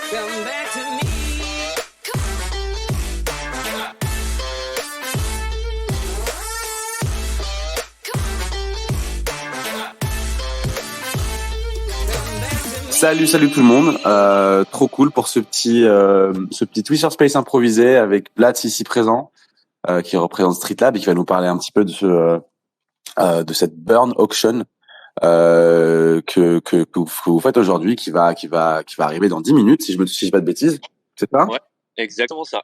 Come back to me. Salut tout le monde. Trop cool pour ce petit Twitter Space improvisé avec Blatz ici présent, qui représente Streetlab et qui va nous parler un petit peu de cette burn auction que vous faites aujourd'hui, qui va arriver dans 10 minutes si je dis pas de bêtises. C'est ça? Ouais, exactement ça.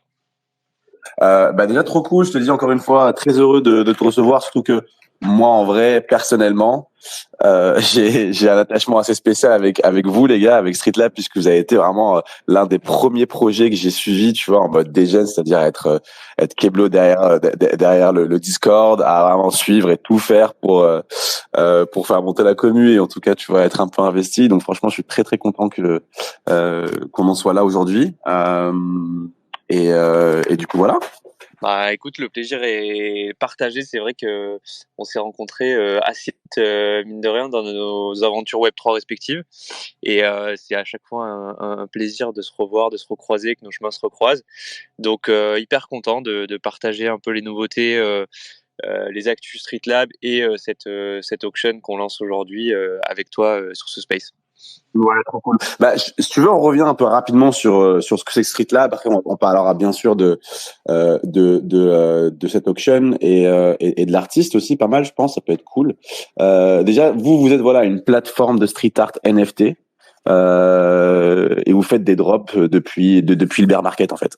Déjà trop cool. Je te dis encore une fois, très heureux de te recevoir, surtout que moi en vrai personnellement j'ai un attachement assez spécial avec vous les gars, avec Streetlab, puisque vous avez été vraiment l'un des premiers projets que j'ai suivi, tu vois, en mode degen, c'est-à-dire être Keblo derrière le Discord, à vraiment suivre et tout faire pour faire monter la commu, et en tout cas tu vois être un peu investi. Donc franchement je suis très très content que qu'on en soit là aujourd'hui, et du coup voilà. Bah écoute, le plaisir est partagé. C'est vrai que on s'est rencontrés assez vite, mine de rien, dans nos aventures Web3 respectives. Et c'est à chaque fois un plaisir de se revoir, de se recroiser, que nos chemins se recroisent. Donc hyper content de partager un peu les nouveautés, les actus Streetlab et cette auction qu'on lance aujourd'hui avec toi sur ce space. Ouais, trop cool. Si tu veux, on revient un peu rapidement sur ce que c'est que Streetlab. Après, on parlera bien sûr de cette auction et de l'artiste aussi, pas mal, je pense. Ça peut être cool. Déjà, vous êtes voilà une plateforme de street art NFT. Et vous faites des drops depuis le bear market en fait.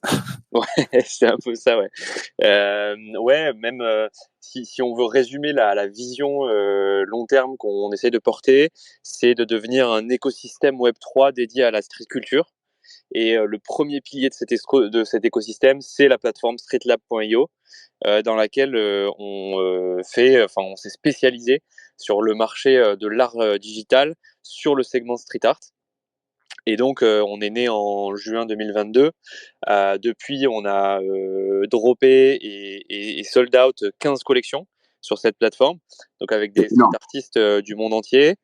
Ouais, c'est un peu ça, ouais. Ouais, même si on veut résumer la vision long terme qu'on essaie de porter, c'est de devenir un écosystème Web3 dédié à la street culture. Et le premier pilier de cet écosystème, c'est la plateforme streetlab.io, dans laquelle on s'est spécialisé sur le marché de l'art digital, sur le segment street art. Et donc, on est né en juin 2022. Depuis, on a droppé et sold out 15 collections sur cette plateforme, donc avec des street artistes du monde entier,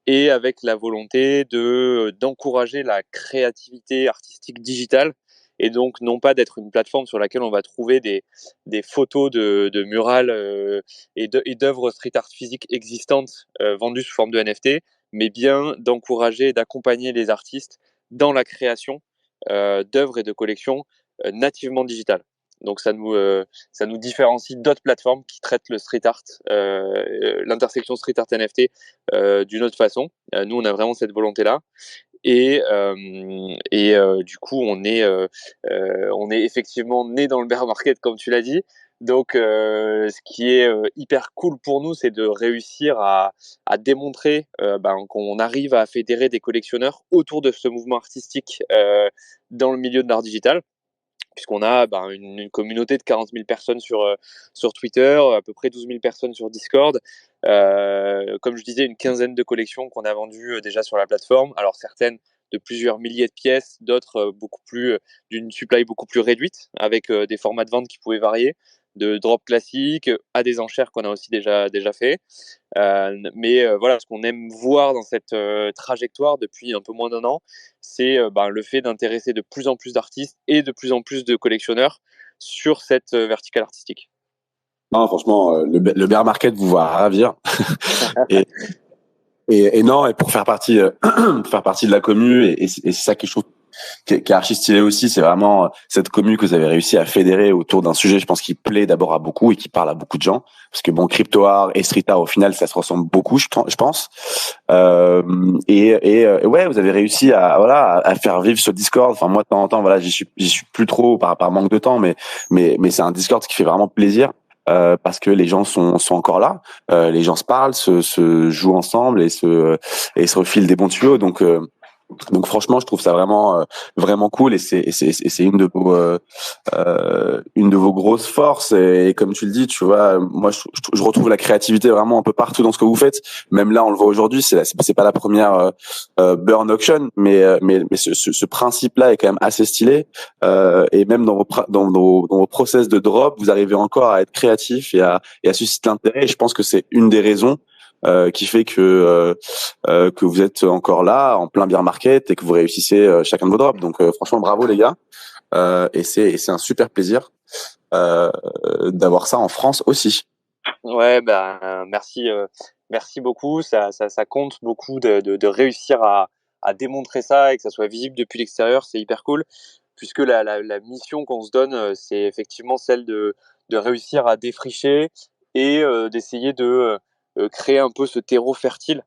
et avec la volonté d'encourager la créativité artistique digitale, et donc non pas d'être une plateforme sur laquelle on va trouver des photos de murales et d'œuvres street art physiques existantes vendues sous forme de NFT, mais bien d'encourager et d'accompagner les artistes dans la création d'œuvres et de collections nativement digitales. Donc ça nous différencie d'autres plateformes qui traitent le street art, l'intersection street art NFT d'une autre façon. Nous, on a vraiment cette volonté-là. Et du coup, on est effectivement né dans le bear market, comme tu l'as dit. Donc, ce qui est hyper cool pour nous, c'est de réussir à démontrer qu'on arrive à fédérer des collectionneurs autour de ce mouvement artistique dans le milieu de l'art digital, puisqu'on a une communauté de 40 000 personnes sur Twitter, à peu près 12 000 personnes sur Discord. Comme je disais, une quinzaine de collections qu'on a vendues déjà sur la plateforme. Alors certaines de plusieurs milliers de pièces, d'autres d'une supply beaucoup plus réduite, avec des formats de vente qui pouvaient varier, de drop classiques à des enchères qu'on a aussi déjà fait. Mais voilà, ce qu'on aime voir dans cette trajectoire depuis un peu moins d'1 an, c'est le fait d'intéresser de plus en plus d'artistes et de plus en plus de collectionneurs sur cette verticale artistique. Non, franchement, le bear market vous va ravir. et non, et pour faire partie de la commu, et c'est ça que je trouve qui est archi stylé aussi, c'est vraiment cette commu que vous avez réussi à fédérer autour d'un sujet, je pense, qui plaît d'abord à beaucoup et qui parle à beaucoup de gens, parce que bon, crypto art et street art au final ça se ressemble beaucoup, je pense. Ouais, vous avez réussi à faire vivre ce Discord. Enfin, moi de temps en temps, voilà, j'y suis plus trop par manque de temps, mais c'est un Discord qui fait vraiment plaisir. Parce que les gens sont encore là, les gens se parlent, se jouent ensemble et se refilent des bons tuyaux. Donc franchement, je trouve ça vraiment cool, et c'est une de vos grosses forces, et comme tu le dis, tu vois, moi je retrouve la créativité vraiment un peu partout dans ce que vous faites. Même là, on le voit aujourd'hui, c'est pas la première burn auction, mais ce principe-là est quand même assez stylé, et même dans vos process de drop, vous arrivez encore à être créatif et à susciter l'intérêt. Et je pense que c'est une des raisons qui fait que vous êtes encore là en plein bear market et que vous réussissez chacun de vos drops. Donc franchement bravo les gars. Et c'est un super plaisir d'avoir ça en France aussi. Ouais, merci, merci beaucoup. Ça compte beaucoup de réussir à démontrer ça et que ça soit visible depuis l'extérieur. C'est hyper cool, puisque la mission qu'on se donne, c'est effectivement celle de réussir à défricher et d'essayer de créer un peu ce terreau fertile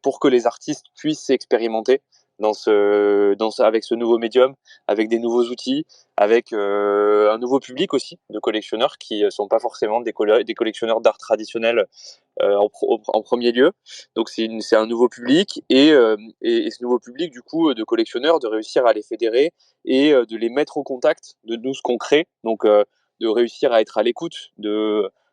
pour que les artistes puissent s'expérimenter avec ce nouveau médium, avec des nouveaux outils, avec un nouveau public aussi de collectionneurs qui sont pas forcément des collectionneurs d'art traditionnel en premier lieu. Donc c'est un nouveau public et ce nouveau public du coup de collectionneurs, de réussir à les fédérer et de les mettre au contact de nous ce qu'on crée. Donc de réussir à être à l'écoute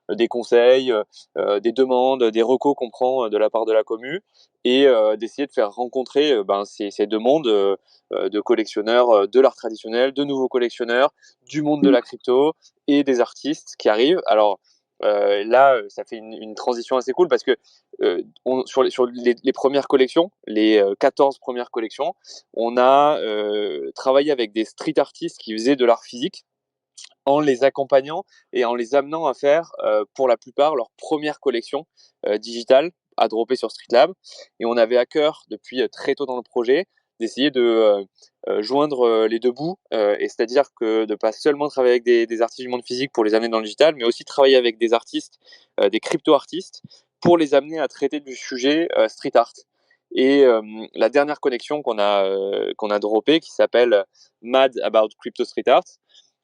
des conseils, des demandes, des recos qu'on prend de la part de la commu et d'essayer de faire rencontrer ces deux mondes de collectionneurs de l'art traditionnel, de nouveaux collectionneurs, du monde de la crypto et des artistes qui arrivent. Alors là, ça fait une transition assez cool parce que sur les premières collections, les 14 premières collections, on a travaillé avec des street artistes qui faisaient de l'art physique en les accompagnant et en les amenant à faire, pour la plupart, leur première collection digitale à dropper sur Streetlab. Et on avait à cœur, depuis très tôt dans le projet, d'essayer de joindre les deux bouts, et c'est-à-dire que de pas seulement travailler avec des artistes du monde physique pour les amener dans le digital, mais aussi travailler avec des artistes, des crypto-artistes, pour les amener à traiter du sujet street art. Et la dernière connexion qu'on a droppée, qui s'appelle Mad About Crypto Street Art,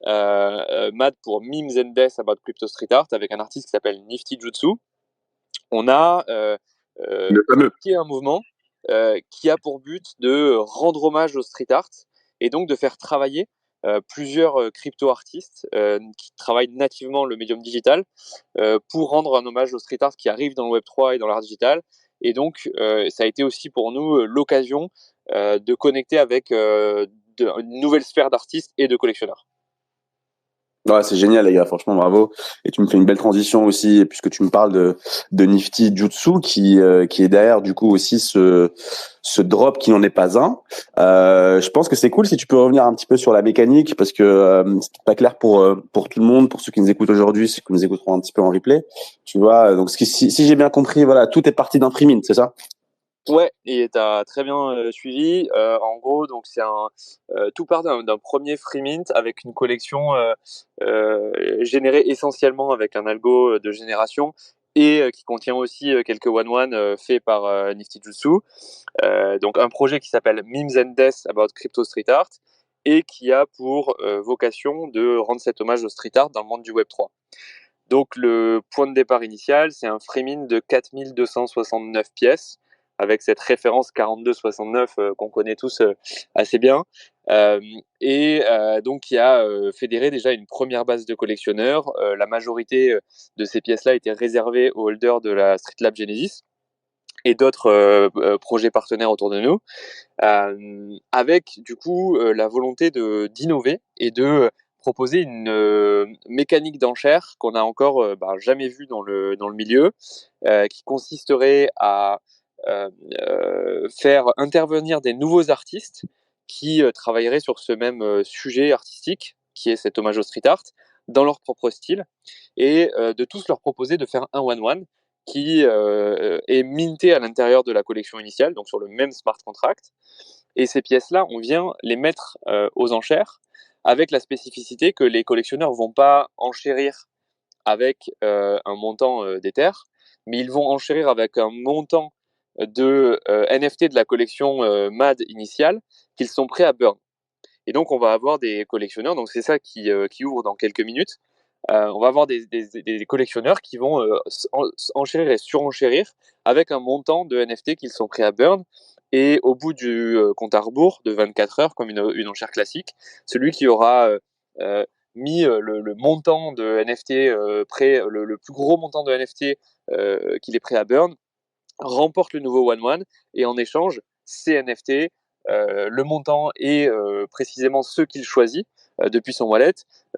Mad pour Memes and Death About Crypto Street Art, avec un artiste qui s'appelle Nifty Jutsu. On a Le fameux. qui est un mouvement qui a pour but de rendre hommage au street art et donc de faire travailler plusieurs crypto-artistes qui travaillent nativement le médium digital pour rendre un hommage au street art qui arrive dans le Web3 et dans l'art digital. Et donc, ça a été aussi pour nous l'occasion de connecter avec une nouvelle sphère d'artistes et de collectionneurs. Ouais, c'est génial les gars, franchement bravo. Et tu me fais une belle transition aussi, puisque tu me parles de Nifty Jutsu qui est derrière du coup aussi ce drop qui n'en est pas un. Je pense que c'est cool si tu peux revenir un petit peu sur la mécanique, parce que c'est pas clair pour tout le monde, pour ceux qui nous écoutent aujourd'hui, ceux qui nous écouteront un petit peu en replay. Tu vois, donc si j'ai bien compris, voilà, tout est parti d'un print, c'est ça? Ouais, et tu as très bien suivi. En gros, donc tout part d'un premier free mint avec une collection générée essentiellement avec un algo de génération et qui contient aussi quelques one-one faits par Nifty Jutsu. Donc un projet qui s'appelle Memes and Death About Crypto Street Art et qui a pour vocation de rendre cet hommage au street art dans le monde du Web3. Donc le point de départ initial, c'est un framing de 4269 pièces, avec cette référence 4269 qu'on connaît tous assez bien, donc qui a fédéré déjà une première base de collectionneurs. La majorité de ces pièces-là étaient réservées aux holders de la Street Lab Genesis et d'autres projets partenaires autour de nous, avec du coup la volonté d'innover et de proposer une mécanique d'enchère qu'on n'a encore jamais vue dans le milieu, qui consisterait à faire intervenir des nouveaux artistes qui travailleraient sur ce même sujet artistique, qui est cet hommage au street art, dans leur propre style, et de tous leur proposer de faire un one-one qui est minté à l'intérieur de la collection initiale, donc sur le même smart contract. Et ces pièces-là, on vient les mettre aux enchères avec la spécificité que les collectionneurs vont pas enchérir avec un montant d'Ether, mais ils vont enchérir avec un montant de NFT de la collection MAD initiale qu'ils sont prêts à burn. Et donc, on va avoir des collectionneurs, donc c'est ça qui ouvre dans quelques minutes. On va avoir des collectionneurs qui vont enchérir et surenchérir avec un montant de NFT qu'ils sont prêts à burn. Et au bout du compte à rebours de 24 heures, comme une enchère classique, celui qui aura euh, mis le montant de NFT le plus gros montant de NFT qu'il est prêt à burn, remporte le nouveau one-one et en échange, ces NFT, le montant et précisément ceux qu'il choisit depuis son wallet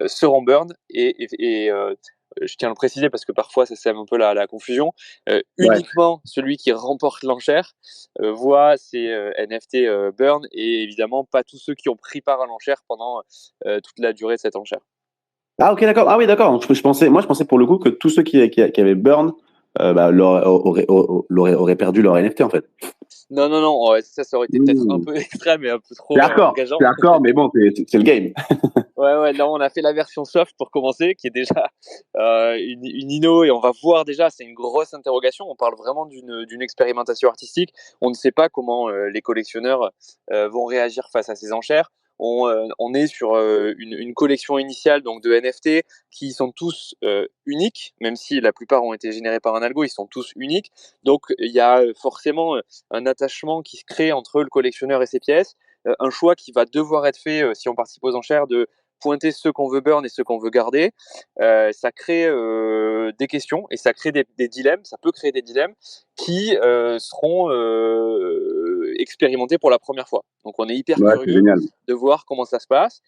seront burn et je tiens à le préciser parce que parfois ça sème un peu la confusion, Ouais. uniquement celui qui remporte l'enchère voit ses NFT burn, et évidemment pas tous ceux qui ont pris part à l'enchère pendant toute la durée de cette enchère. Ah, ok, d'accord. Ah oui, d'accord. Donc, je pensais pour le coup que tous ceux qui avaient burn, auraient perdu leur NFT, en fait. Non, non, non, ouais, ça aurait été peut-être un Mmh. peu extrême et un peu trop engageant. C'est hardcore, mais bon, c'est le game. Ouais, ouais, là on a fait la version soft pour commencer, qui est déjà une inno, et on va voir déjà, c'est une grosse interrogation. On parle vraiment d'une expérimentation artistique. On ne sait pas comment les collectionneurs vont réagir face à ces enchères. On est sur une collection initiale donc de NFT qui sont tous uniques, même si la plupart ont été générés par un algo, ils sont tous uniques. Donc il y a forcément un attachement qui se crée entre le collectionneur et ses pièces, un choix qui va devoir être fait si on participe aux enchères de pointer ceux qu'on veut burn et ceux qu'on veut garder. Ça crée des questions et ça crée des dilemmes. Ça peut créer des dilemmes qui seront expérimentés pour la première fois. Donc on est hyper Ouais, c'est curieux génial. de voir comment ça se passe.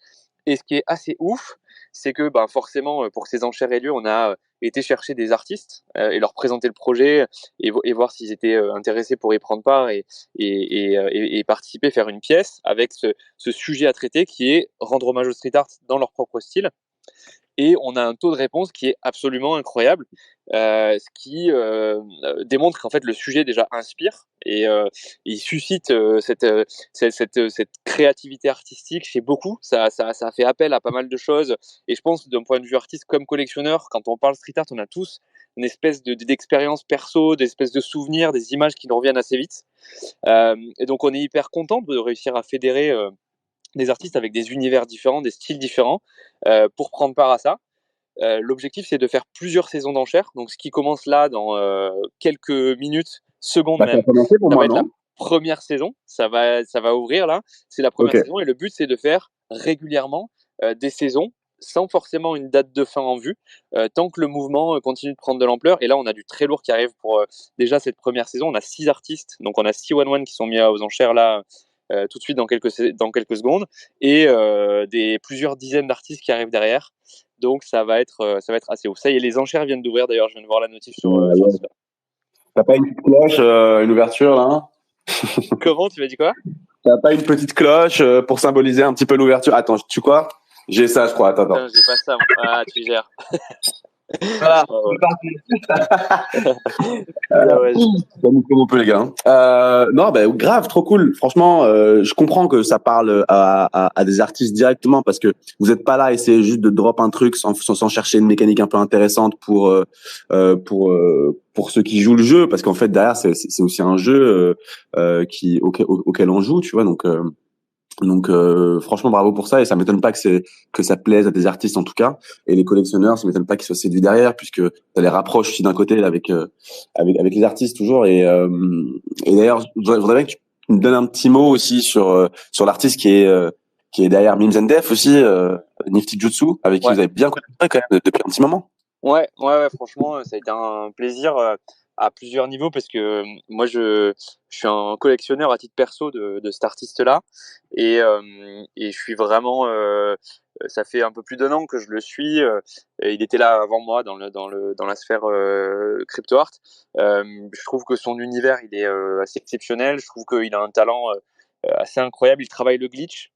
Et ce qui est assez ouf, c'est que ben, forcément, pour que ces enchères aient lieu, on a été chercher des artistes et leur présenter le projet et voir s'ils étaient intéressés pour y prendre part et participer, faire une pièce avec ce sujet à traiter qui est rendre hommage au street art dans leur propre style. Et on a un taux de réponse qui est absolument incroyable, ce qui démontre qu'en fait le sujet déjà inspire et il suscite cette créativité artistique chez beaucoup. Ça fait appel à pas mal de choses, et je pense d'un point de vue artiste comme collectionneur, quand on parle street art, on a tous une espèce d'expérience perso, des espèces de souvenirs, des images qui nous reviennent assez vite. Et donc on est hyper content de réussir à fédérer des artistes avec des univers différents, des styles différents, pour prendre part à ça. L'objectif, c'est de faire plusieurs saisons d'enchères. Donc, ce qui commence là dans quelques minutes, secondes Bah, ça a même, commencé pour ça va moi, être la non? première saison. Ça va ouvrir là. C'est la Ok. première saison, et le but, c'est de faire régulièrement des saisons sans forcément une date de fin en vue, tant que le mouvement continue de prendre de l'ampleur. Et là, on a du très lourd qui arrive pour déjà cette première saison. On a 6 artistes, donc on a 6 one-one qui sont mis aux enchères là tout de suite dans quelques secondes, et plusieurs dizaines d'artistes qui arrivent derrière. Donc ça va être assez ouf. Ça y est, les enchères viennent d'ouvrir d'ailleurs. Je viens de voir la notif sur Ouais. Discord. T'as pas une petite cloche, une ouverture, là? Comment, tu m'as dit quoi? T'as pas une petite cloche pour symboliser un petit peu l'ouverture? Attends, tu quoi? J'ai ça, je crois. Attends, attends. Putain, j'ai pas ça, moi. Ah, tu gères. Voilà, Ah ouais. c'est parti. Bien, ouais. Comme on peut, les gars. Non, bah, grave, trop cool. Franchement, je comprends que ça parle à des artistes directement, parce que vous êtes pas là à essayer juste de drop un truc sans chercher une mécanique un peu intéressante pour ceux qui jouent le jeu, parce qu'en fait derrière c'est aussi un jeu auquel on joue, tu vois. Donc franchement bravo pour ça, et ça m'étonne pas que ça plaise à des artistes en tout cas, et les collectionneurs, ça m'étonne pas qu'ils soient séduits derrière, puisque ça les rapproche aussi d'un côté là, avec les artistes toujours. Et d'ailleurs je voudrais bien que tu me donnes un petit mot aussi sur l'artiste qui est derrière Memes and Def aussi, Nifty Jutsu, avec qui Ouais. vous avez bien collaboré quand même depuis un petit moment. Ouais, ouais, ouais, franchement, ça a été un plaisir à plusieurs niveaux, parce que moi, je suis un collectionneur à titre perso de cet artiste-là, et je suis vraiment. Ça fait un peu plus d'1 an que je le suis. Et il était là avant moi dans la sphère crypto art. Je trouve que son univers, il est assez exceptionnel. Je trouve qu'il a un talent assez incroyable. Il travaille le glitch,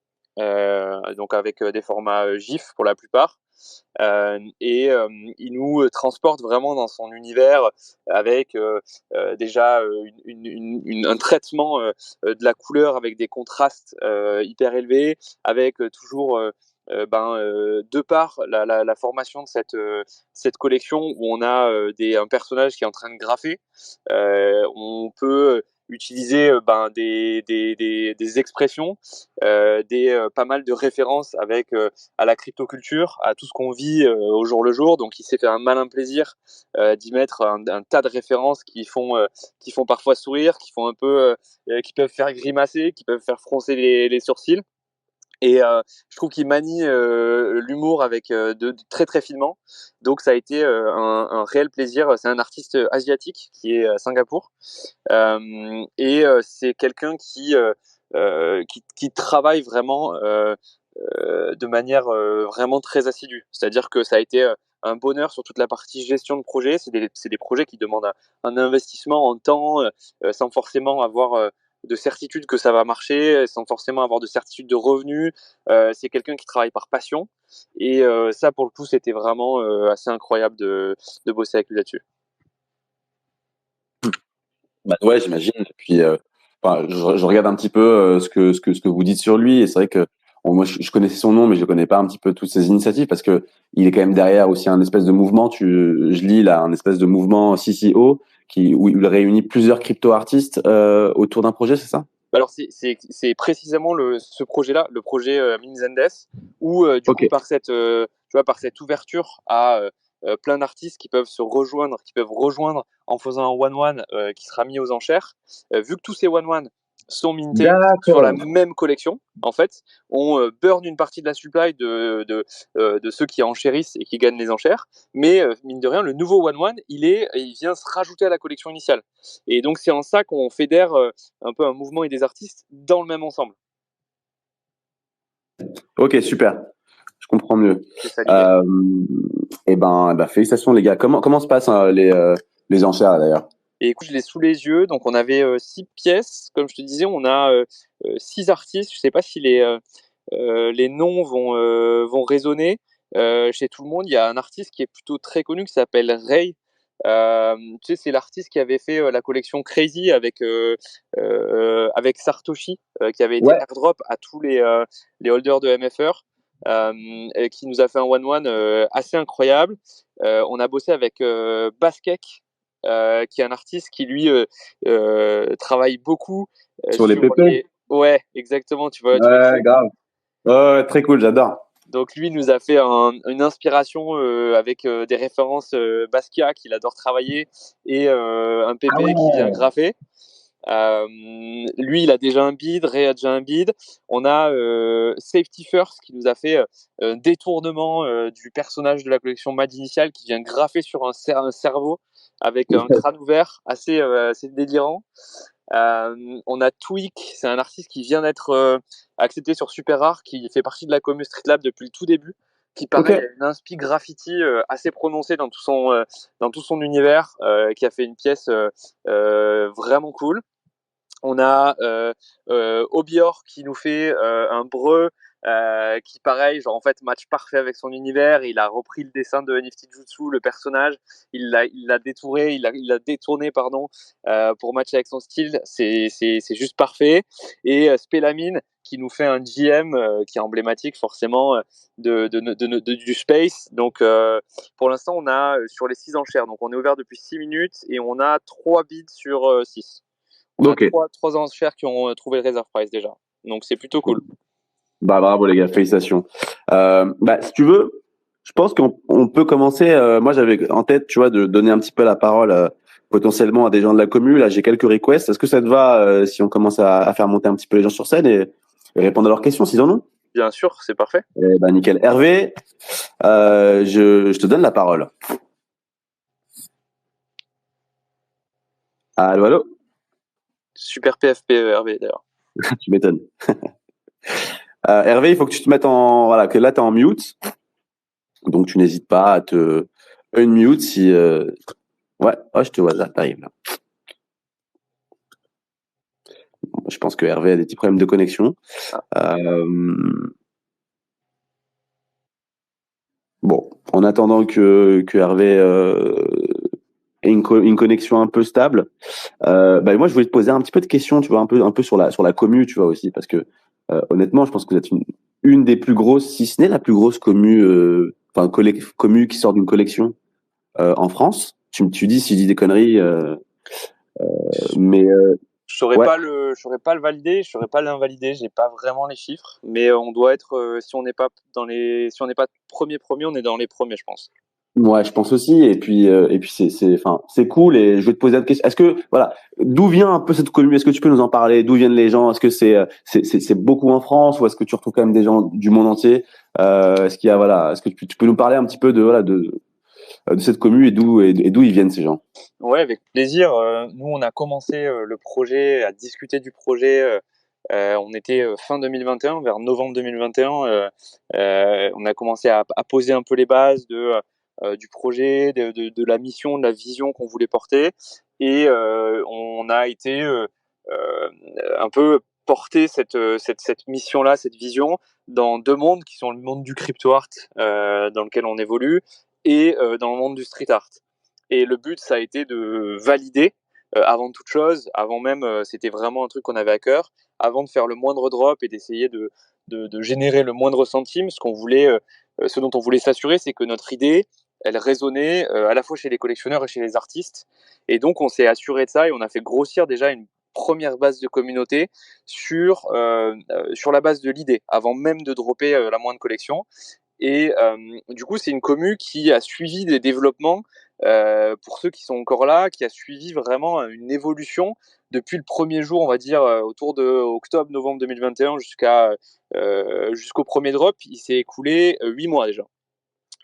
donc avec des formats GIF pour la plupart. Et il nous transporte vraiment dans son univers avec déjà un traitement de la couleur avec des contrastes hyper élevés, avec toujours de par la formation de cette collection où on a un personnage qui est en train de graffer, on peut utiliser des expressions, pas mal de références avec à la cryptoculture, à tout ce qu'on vit au jour le jour. Donc il s'est fait un malin plaisir d'y mettre un tas de références qui font parfois sourire, qui font un peu, qui peuvent faire grimacer, qui peuvent faire froncer les sourcils. Et je trouve qu'il manie l'humour avec de très très finement. Donc ça a été un réel plaisir. C'est un artiste asiatique qui est à Singapour, et c'est quelqu'un qui travaille vraiment de manière vraiment très assidue. C'est-à-dire que ça a été un bonheur sur toute la partie gestion de projet. C'est des projets qui demandent un investissement en temps, sans forcément avoir de certitude que ça va marcher, sans forcément avoir de certitude de revenus. C'est quelqu'un qui travaille par passion. Et ça, pour le coup, c'était vraiment assez incroyable de bosser avec lui là-dessus. Bah ouais, j'imagine. Et puis, enfin, je regarde un petit peu ce que vous dites sur lui, et c'est vrai que bon, moi, je connaissais son nom, mais je connais pas un petit peu toutes ses initiatives parce que il est quand même derrière aussi un espèce de mouvement. Je lis là un espèce de mouvement CCO où il réunit plusieurs crypto-artistes autour d'un projet, c'est ça? Alors c'est précisément ce projet-là, le projet Minzendes, où du Ok. coup tu vois, par cette ouverture à plein d'artistes qui peuvent se rejoindre, qui peuvent rejoindre en faisant un one-one qui sera mis aux enchères. Vu que tous ces one-one sont mintés sur la D'accord. même collection, en fait, on burn une partie de la supply de ceux qui enchérissent et qui gagnent les enchères. Mais mine de rien, le nouveau one-one, il vient se rajouter à la collection initiale. Et donc c'est en ça qu'on fédère un peu un mouvement et des artistes dans le même ensemble. Ok, super. Je comprends mieux. C'est ça l'idée. Euh, et ben, félicitations les gars. Comment se passent les enchères d'ailleurs? Et écoute, je l'ai sous les yeux. Donc, on avait 6 pièces. Comme je te disais, on a 6 artistes. Je ne sais pas si les noms vont résonner chez tout le monde. Il y a un artiste qui est plutôt très connu qui s'appelle Ray. Tu sais, c'est l'artiste qui avait fait la collection Crazy avec Sartoshi, qui avait été Ouais. airdrop à tous les holders de MFR. Et qui nous a fait un one-one assez incroyable. On a bossé avec Baskek, qui est un artiste qui lui travaille beaucoup Sur les sur PP? les. Ouais, exactement. Tu vois qui Ouais, c'est. grave. Ouais, très cool, j'adore. Donc lui nous a fait une inspiration avec des références Basquiat qu'il adore travailler et un Ah PP qui vient ouais. graffer. Lui, il a déjà un bid, Ray a déjà un bid. On a Safety First qui nous a fait un détournement du personnage de la collection Mad Initial qui vient graffer sur un cerveau avec un crâne ouvert assez délirant. On a Tweak, c'est un artiste qui vient d'être accepté sur Super Rare, qui fait partie de la commu Street Lab depuis le tout début, qui Ok. pareil a une inspi graffiti assez prononcée dans tout son univers, qui a fait une pièce vraiment cool. On a Obior qui nous fait un breu qui pareil, genre en fait match parfait avec son univers. Il a repris le dessin de NFT Jutsu, le personnage, il l'a détourné, détourné pardon pour matcher avec son style. C'est juste parfait. Et Spellamine qui nous fait un GM qui est emblématique forcément du space. Donc pour l'instant on a sur les 6 enchères, donc on est ouvert depuis 6 minutes et on a 3 bids sur 6. On a Ok. trois enchères qui ont trouvé le reserve price déjà. Donc c'est plutôt cool. Bah bravo les gars, félicitations. Bah si tu veux, je pense qu'on peut commencer. Moi j'avais en tête, tu vois, de donner un petit peu la parole potentiellement à des gens de la commune. Là j'ai quelques requests. Est-ce que ça te va si on commence à faire monter un petit peu les gens sur scène et répondre à leurs questions s'ils en ont? Bien sûr, c'est parfait. Eh ben nickel. Hervé, je te donne la parole. Allô, allô? Super PFP Hervé d'ailleurs. Tu m'étonnes. Hervé, il faut que tu te mettes voilà, que là t'es en mute, donc tu n'hésites pas à te unmute si ouais, oh, je te vois là, t'arrives là. Je pense que Hervé a des petits problèmes de connexion. Ah. Bon, en attendant que Hervé ait une connexion un peu stable, bah, moi je voulais te poser un petit peu de questions, tu vois, un peu sur la commu, tu vois aussi, parce que honnêtement, je pense que vous êtes une des plus grosses, si ce n'est la plus grosse commu, enfin commu qui sort d'une collection en France. Tu dis si je dis des conneries, mais ouais. Je saurais pas le valider, je saurais pas l'invalider, j'ai pas vraiment les chiffres, mais on doit être si on n'est pas si on n'est pas premier, on est dans les premiers, je pense. Ouais, je pense aussi. Et puis enfin, c'est cool. Et je vais te poser une question. Est-ce que, voilà, d'où vient un peu cette commune? Est-ce que tu peux nous en parler? D'où viennent les gens? Est-ce que c'est beaucoup en France ou est-ce que tu retrouves quand même des gens du monde entier? Est-ce qu'il y a, voilà, est-ce que tu peux nous parler un petit peu de cette commune et d'où ils viennent ces gens? Ouais, avec plaisir. Nous, on a commencé le projet, à discuter du projet. On était fin 2021, vers novembre 2021. On a commencé à poser un peu les bases de du projet, de la mission, de la vision qu'on voulait porter. Et on a été un peu porter cette mission-là, cette vision, dans deux mondes qui sont le monde du crypto art, dans lequel on évolue, et dans le monde du street art. Et le but, ça a été de valider, avant toute chose, avant même, c'était vraiment un truc qu'on avait à cœur, avant de faire le moindre drop et d'essayer de générer le moindre centime, ce dont on voulait s'assurer, c'est que notre idée, elle résonnait à la fois chez les collectionneurs et chez les artistes. Et donc, on s'est assuré de ça et on a fait grossir déjà une première base de communauté sur la base de l'idée, avant même de dropper la moindre collection. Et du coup, c'est une commu qui a suivi des développements, pour ceux qui sont encore là, qui a suivi vraiment une évolution depuis le premier jour, on va dire, autour de octobre-novembre 2021 jusqu'au premier drop. Il s'est écoulé 8 mois déjà.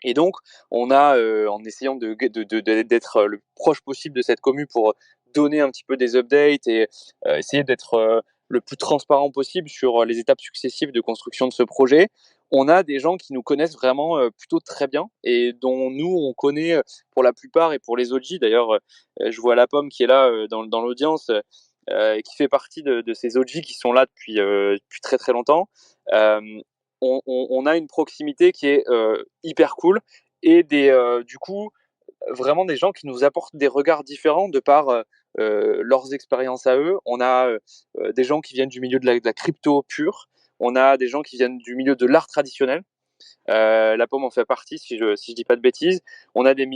Et donc, on a, en essayant d'être le proche possible de cette commu pour donner un petit peu des updates et essayer d'être le plus transparent possible sur les étapes successives de construction de ce projet, on a des gens qui nous connaissent vraiment plutôt très bien et dont nous, on connaît pour la plupart et pour les OG. D'ailleurs, je vois la pomme qui est là dans l'audience et qui fait partie de ces OG qui sont là depuis très très longtemps. Euh, on a une proximité qui est hyper cool et du coup, vraiment des gens qui nous apportent des regards différents de par leurs expériences à eux. On a des gens qui viennent du milieu de la crypto pure, on a des gens qui viennent du milieu de l'art traditionnel. La pomme en fait partie, si je dis pas de bêtises. On a des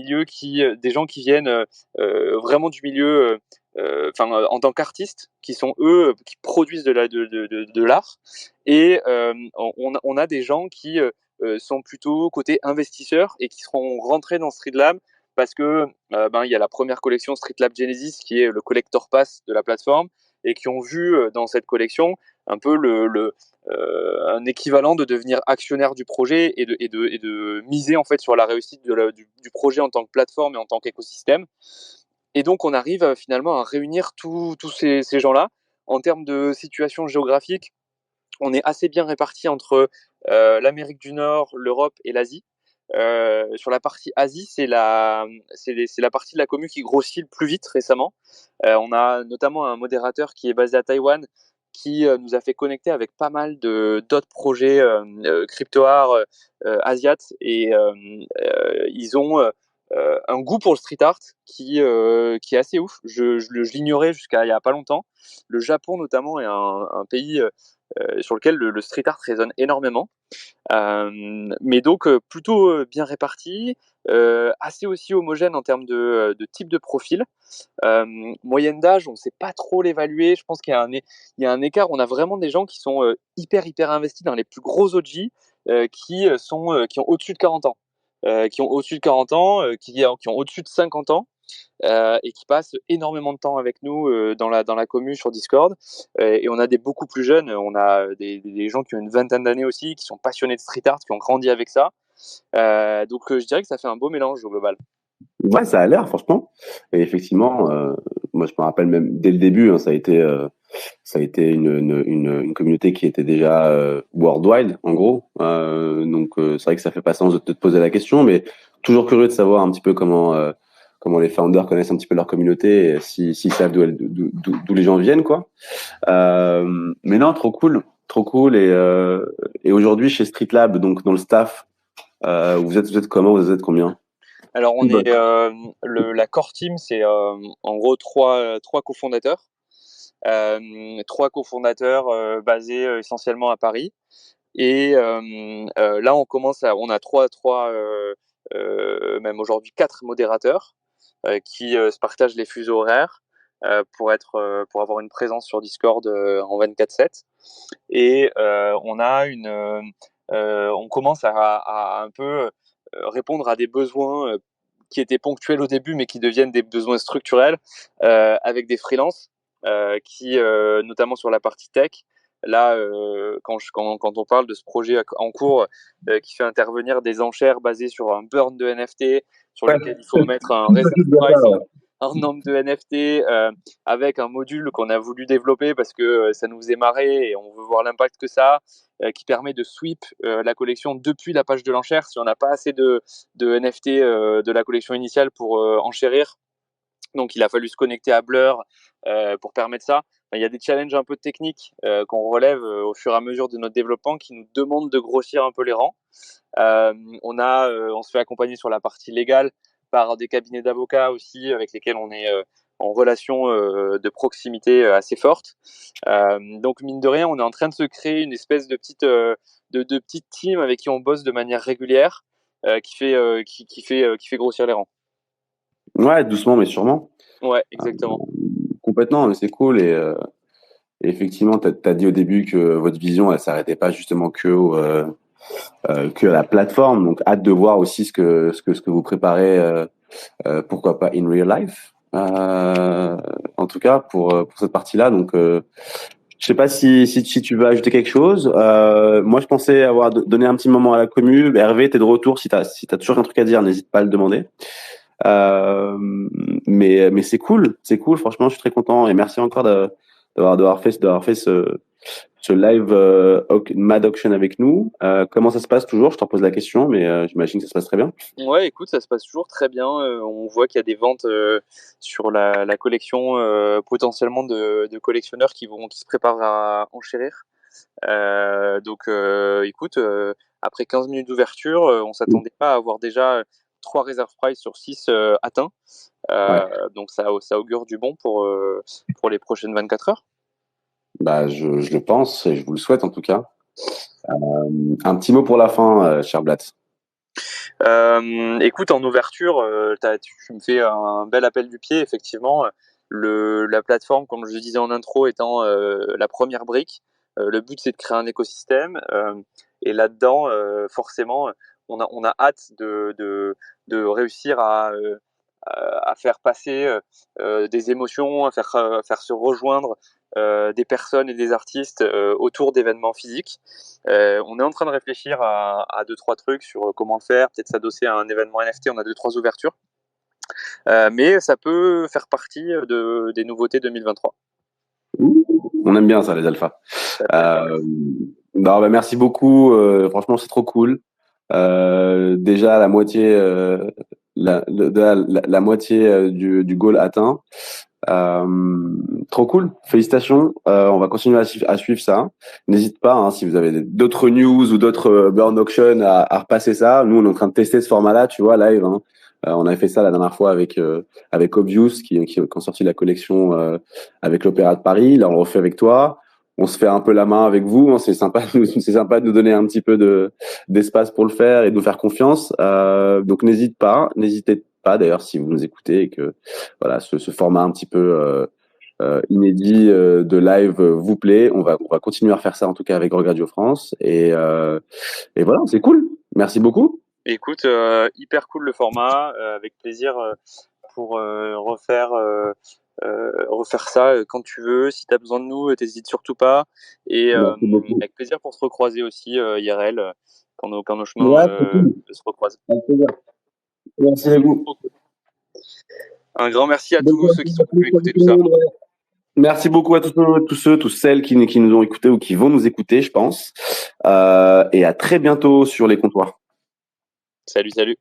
gens qui viennent vraiment du milieu, en tant qu'artistes, qui sont eux, qui produisent de l'art. Et on a des gens qui sont plutôt côté investisseurs et qui seront rentrés dans Street Lab parce que il y a la première collection Street Lab Genesis qui est le collector pass de la plateforme et qui ont vu dans cette collection un peu un équivalent de devenir actionnaire du projet et de miser en fait sur la réussite du projet en tant que plateforme et en tant qu'écosystème. Et donc on arrive finalement à réunir tous ces gens-là. En termes de situation géographique, on est assez bien répartis entre l'Amérique du Nord, l'Europe et l'Asie. Sur la partie Asie, c'est la partie de la commu qui grossit le plus vite récemment. On a notamment un modérateur qui est basé à Taïwan qui nous a fait connecter avec pas mal d'autres projets crypto-art asiates et ils ont un goût pour le street art qui est assez ouf. Je l'ignorais jusqu'à il y a pas longtemps. Le Japon notamment est un pays sur lequel le street art résonne énormément. Mais donc plutôt bien réparti, assez aussi homogène en termes de type de profil. Moyenne d'âge, on ne sait pas trop l'évaluer. Je pense qu'il y a un écart. On a vraiment des gens qui sont hyper investis dans les plus gros OG, qui ont au-dessus de 40 ans. Qui ont au-dessus de 40 ans, qui ont au-dessus de 50 ans, et qui passent énormément de temps avec nous dans la commu sur Discord. Et on a des beaucoup plus jeunes, on a des gens qui ont une vingtaine d'années aussi, qui sont passionnés de street art, qui ont grandi avec ça. Donc je dirais que ça fait un beau mélange au global. Ouais, ça a l'air, franchement. Et effectivement, moi, je me rappelle même dès le début, hein, ça a été une communauté qui était déjà worldwide, en gros. Donc, c'est vrai que ça fait pas sens de te poser la question, mais toujours curieux de savoir un petit peu comment les founders connaissent un petit peu leur communauté, et s'ils savent d'où les gens viennent, quoi. Mais non, trop cool. Et aujourd'hui, chez Street Lab, donc dans le staff, vous êtes comment? Vous êtes combien? Alors on est la core team, c'est en gros trois cofondateurs. Trois cofondateurs basés essentiellement à Paris. Et là, on a même aujourd'hui quatre modérateurs qui se partagent les fuseaux horaires pour avoir une présence sur Discord en 24/7. Et on commence à un peu répondre à des besoins qui étaient ponctuels au début, mais qui deviennent des besoins structurels avec des freelances notamment sur la partie tech. Là, quand on parle de ce projet en cours qui fait intervenir des enchères basées sur un burn de NFT sur Ouais. lequel il faut mettre un reserve price un nombre de NFT avec un module qu'on a voulu développer parce que ça nous faisait marrer et on veut voir l'impact que ça a, qui permet de sweep la collection depuis la page de l'enchère. Si on n'a pas assez de NFT de la collection initiale pour enchérir, donc il a fallu se connecter à Blur pour permettre ça. Enfin, il y a des challenges un peu techniques qu'on relève au fur et à mesure de notre développement qui nous demandent de grossir un peu les rangs. On se fait accompagner sur la partie légale par des cabinets d'avocats aussi avec lesquels on est en relation de proximité assez forte. Donc mine de rien, on est en train de se créer une espèce de petite team avec qui on bosse de manière régulière qui fait grossir les rangs. Ouais, doucement mais sûrement. Ouais, exactement. Complètement, c'est cool. Et effectivement, tu as dit au début que votre vision, elle s'arrêtait pas justement que à la plateforme. Donc, hâte de voir aussi ce que vous préparez, pourquoi pas in real life. En tout cas, pour cette partie-là. Donc, je sais pas si tu veux ajouter quelque chose. Moi, je pensais avoir donné un petit moment à la commu. Hervé, t'es de retour. Si t'as toujours un truc à dire, n'hésite pas à le demander. Mais c'est cool, c'est cool. Franchement, je suis très content et merci encore d'avoir fait ce live Mad Auction avec nous. Comment ça se passe toujours? Je t'en pose la question, mais j'imagine que ça se passe très bien. Ouais, écoute, ça se passe toujours très bien. On voit qu'il y a des ventes sur la collection, potentiellement de collectionneurs qui se préparent à enchérir. Écoute, après 15 minutes d'ouverture, on s'attendait pas à avoir déjà 3 reserve price sur 6 atteints. Ouais. Donc ça augure du bon pour les prochaines 24 heures. Bah, je le pense et je vous le souhaite en tout cas. Un petit mot pour la fin, cher Blatt. Écoute, en ouverture, tu me fais un bel appel du pied, effectivement. La plateforme, comme je le disais en intro, étant la première brique. Le but, c'est de créer un écosystème. Et là-dedans, forcément, on a hâte de réussir à faire passer des émotions, à faire se rejoindre des personnes et des artistes autour d'événements physiques. On est en train de réfléchir à deux, trois trucs sur comment faire, peut-être s'adosser à un événement NFT, on a deux, trois ouvertures. Mais ça peut faire partie des nouveautés 2023. On aime bien ça, les alphas. Non, bah, merci beaucoup. Franchement, c'est trop cool. Déjà, la moitié, la moitié du goal atteint. Trop cool, félicitations. On va continuer à suivre ça. N'hésite pas, hein, si vous avez d'autres news ou d'autres burn auction à repasser ça. Nous, on est en train de tester ce format-là, tu vois, live. Hein. On avait fait ça la dernière fois avec Obvious qui ont sorti la collection avec l'Opéra de Paris. Là, on le refait avec toi. On se fait un peu la main avec vous. Hein. C'est sympa, c'est sympa de nous donner un petit peu d'espace pour le faire et de nous faire confiance. Donc n'hésitez pas d'ailleurs si vous nous écoutez et que voilà ce format un petit peu inédit de live vous plaît. On va continuer à refaire ça en tout cas avec Rock Radio France et voilà, c'est cool. Merci beaucoup. Écoute, hyper cool le format, avec plaisir pour refaire ça quand tu veux. Si tu as besoin de nous, t'hésites surtout pas. Et Merci beaucoup. avec plaisir pour se recroiser aussi IRL quand nos chemins Ouais, c'est cool. se recroisent. Avec plaisir. Merci à vous. Un grand merci à tous ceux qui sont venus écouter tout ça. Merci beaucoup à tous celles qui nous ont écoutés ou qui vont nous écouter, je pense. Et à très bientôt sur les comptoirs. Salut, salut.